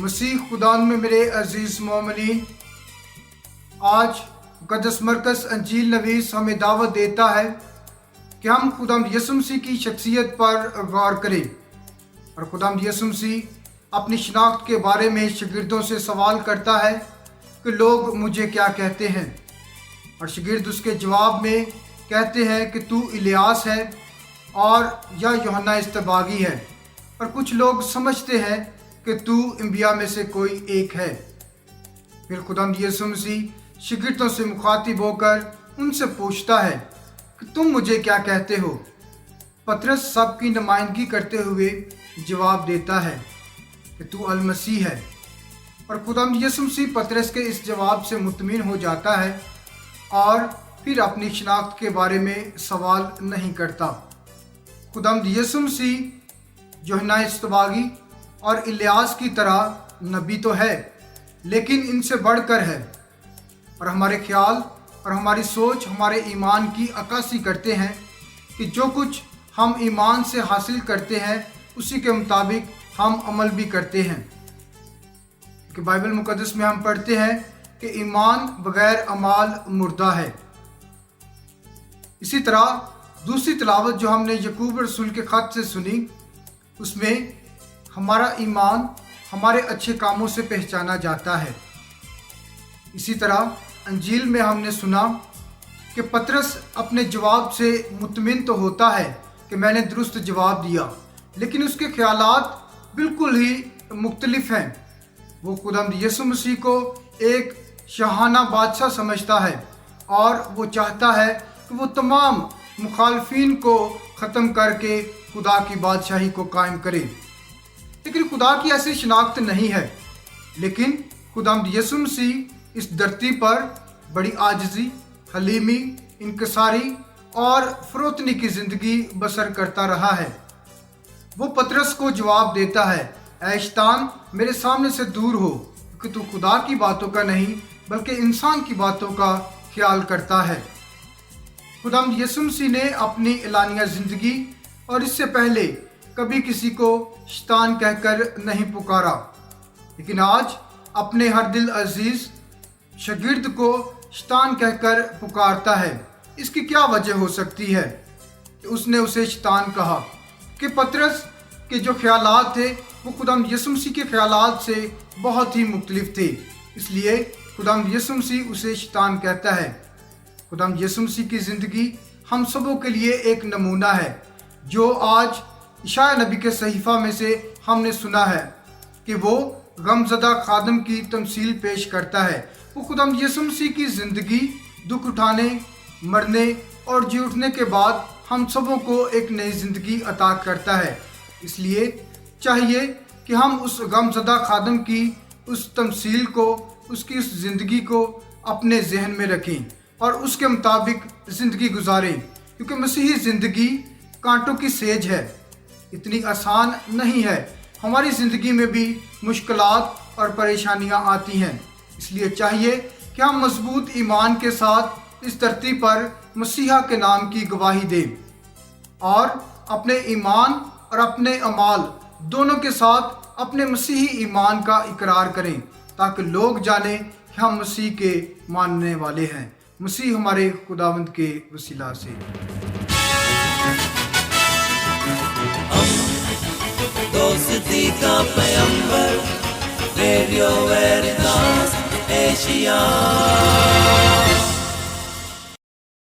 مسیح خدا میں میرے عزیز مومنین، آج مقدس مرکز انجیل نویس ہمیں دعوت دیتا ہے کہ ہم خداوند یسوع مسیح کی شخصیت پر غور کریں، اور خداوند یسوع مسیح اپنی شناخت کے بارے میں شاگردوں سے سوال کرتا ہے کہ لوگ مجھے کیا کہتے ہیں، اور شاگرد اس کے جواب میں کہتے ہیں کہ تو الیاس ہے اور یا یوحنا اصطباغی ہے، اور کچھ لوگ سمجھتے ہیں کہ تو انبیاء میں سے کوئی ایک ہے۔ پھر خداوند یسوع مسیح شاگردوں سے مخاطب ہو کر ان سے پوچھتا ہے کہ تم مجھے کیا کہتے ہو؟ پطرس سب کی نمائندگی کرتے ہوئے جواب دیتا ہے کہ تو المسیح ہے، اور خداوند یسوع مسیح پطرس کے اس جواب سے مطمئن ہو جاتا ہے اور پھر اپنی شناخت کے بارے میں سوال نہیں کرتا۔ خداوند یسوع مسیح یوحنا اصطباغی اور الیاس کی طرح نبی تو ہے، لیکن ان سے بڑھ کر ہے، اور ہمارے خیال اور ہماری سوچ ہمارے ایمان کی عکاسی کرتے ہیں کہ جو کچھ ہم ایمان سے حاصل کرتے ہیں اسی کے مطابق ہم عمل بھی کرتے ہیں، کہ بائبل مقدس میں ہم پڑھتے ہیں کہ ایمان بغیر اعمال مردہ ہے۔ اسی طرح دوسری تلاوت جو ہم نے یعقوب رسول کے خط سے سنی، اس میں ہمارا ایمان ہمارے اچھے کاموں سے پہچانا جاتا ہے۔ اسی طرح انجیل میں ہم نے سنا کہ پطرس اپنے جواب سے مطمئن تو ہوتا ہے کہ میں نے درست جواب دیا، لیکن اس کے خیالات بالکل ہی مختلف ہیں۔ وہ خداوند یسوع مسیح کو ایک شاہانہ بادشاہ سمجھتا ہے، اور وہ چاہتا ہے کہ وہ تمام مخالفین کو ختم کر کے خدا کی بادشاہی کو قائم کرے، لیکن خدا کی ایسی شناخت نہیں ہے۔ لیکن خداوند یسوع مسیح اس دھرتی پر بڑی عاجزی، حلیمی، انکساری اور فروتنی کی زندگی بسر کرتا رہا ہے۔ وہ پطرس کو جواب دیتا ہے، اے شیطان، میرے سامنے سے دور ہو، کہ تو خدا کی باتوں کا نہیں بلکہ انسان کی باتوں کا خیال کرتا ہے۔ خداوند یسوع مسیح نے اپنی اعلانیہ زندگی اور اس سے پہلے کبھی کسی کو شیطان کہہ کر نہیں پکارا، لیکن آج اپنے ہر دل عزیز شاگرد کو شیطان کہہ کر پکارتا ہے۔ اس کی کیا وجہ ہو سکتی ہے کہ اس نے اسے شیطان کہا؟ کہ پطرس کے جو خیالات تھے وہ خداوند یسوع مسیح کے خیالات سے بہت ہی مختلف تھے، اس لیے خداوند یسوع مسیح اسے شیطان کہتا ہے۔ خداوند یسوع مسیح کی زندگی ہم سبوں کے لیے ایک نمونہ ہے، جو آج اشعیاء نبی کے صحیفہ میں سے ہم نے سنا ہے کہ وہ غمزدہ خادم کی تمثیل پیش کرتا ہے۔ وہ خداوند یسوع مسیح کی زندگی دکھ اٹھانے، مرنے اور جی اٹھنے کے بعد ہم سبوں کو ایک نئی زندگی عطا کرتا ہے۔ اس لیے چاہیے کہ ہم اس غمزدہ خادم کی اس تمثیل کو، اس کی اس زندگی کو اپنے ذہن میں رکھیں اور اس کے مطابق زندگی گزاریں، کیونکہ مسیحی زندگی کانٹوں کی سیج ہے، اتنی آسان نہیں ہے۔ ہماری زندگی میں بھی مشکلات اور پریشانیاں آتی ہیں، اس لیے چاہیے کہ ہم مضبوط ایمان کے ساتھ اس دھرتی پر مسیحا کے نام کی گواہی دیں، اور اپنے ایمان اور اپنے اعمال دونوں کے ساتھ اپنے مسیحی ایمان کا اقرار کریں، تاکہ لوگ جانیں کہ ہم مسیح کے ماننے والے ہیں، مسیح ہمارے خداوند کے وسیلہ سے۔ دوستی کا پیمبر، ریڈیو ویریتاس ایشیا۔